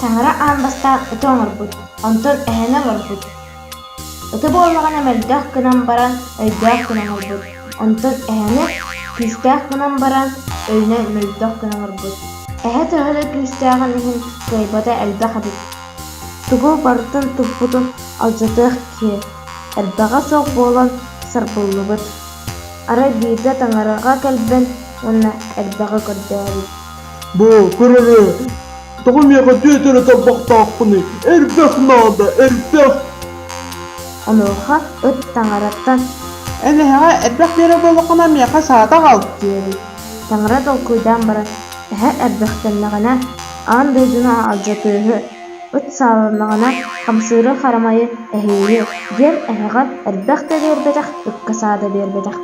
Таңыра анбастан ыты оңырбыт, онтон әһәне олорбыт. Ыты боллағана мөлдәк кынан баран өйдәк кынан олорбыт, онтон әһәне күстәк кынан баран өйнө мөлдәк кынан олорбыт. Әһә төһөлө күстәгын иһин кыйбата элбэх абыт. Тугу бартын туппутун алжатыах ки, элбэҕэ суох буолан сарбыллыбыт. Ара биирдэ таңарага кэлбэн, уонна элбэҕэ көрдөөбүт. Бу, көрөрө. Тоҕумьяга түйөтөрө таббахтаахпыны. Эрбэх наада, эрбэх. Онуоха ыт таңараттан Энэһэҕэ эрбэх биэрэ буолуоххуна миэхэ саата гал диэбит. таңара толкуйдаан баран эһэ эрбэхтэннэҕинэ аан дойдуна алжатыыһы, ыт сааланнаҕына хамсыыры харамайы эһиийи диэн эһэҕэ эрбэх да биэрбэтэх, ыкка саада биэрбэтэх.